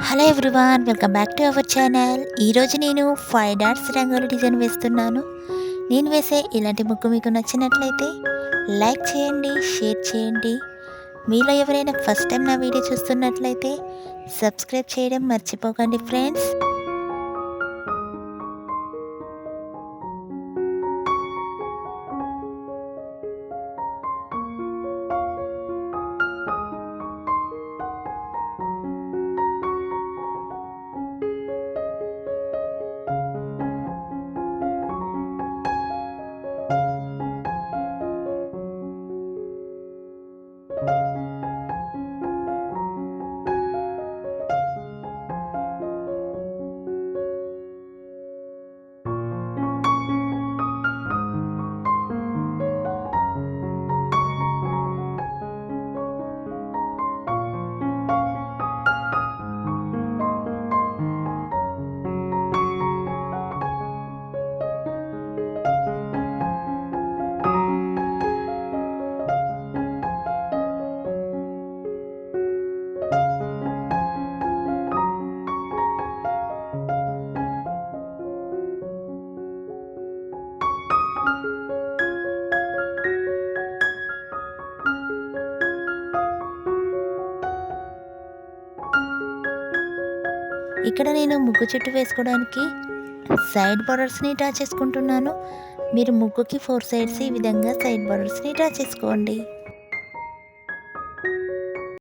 Hello everyone, welcome back to our channel. ఈరోజు నేను 5 dots rangoli design వేస్తున్నాను. నేను వేసే ఇలాంటి ముగ్గు మీకు నచ్చినట్లయితే లైక్ చేయండి, షేర్ చేయండి. మీలో ఎవరైనా ఫస్ట్ టైం నా వీడియో చూస్తున్నట్లయితే సబ్స్క్రైబ్ చేయడం మర్చిపోకండి ఫ్రెండ్స్. ఇక్కడ నేను ముగ్గు చుట్టూ వేసుకోవడానికి సైడ్ బార్డర్స్ని డ్రా చేసుకుంటున్నాను. మీరు ముగ్గుకి 4 సైడ్స్ ఈ విధంగా సైడ్ బార్డర్స్ని డ్రా చేసుకోండి.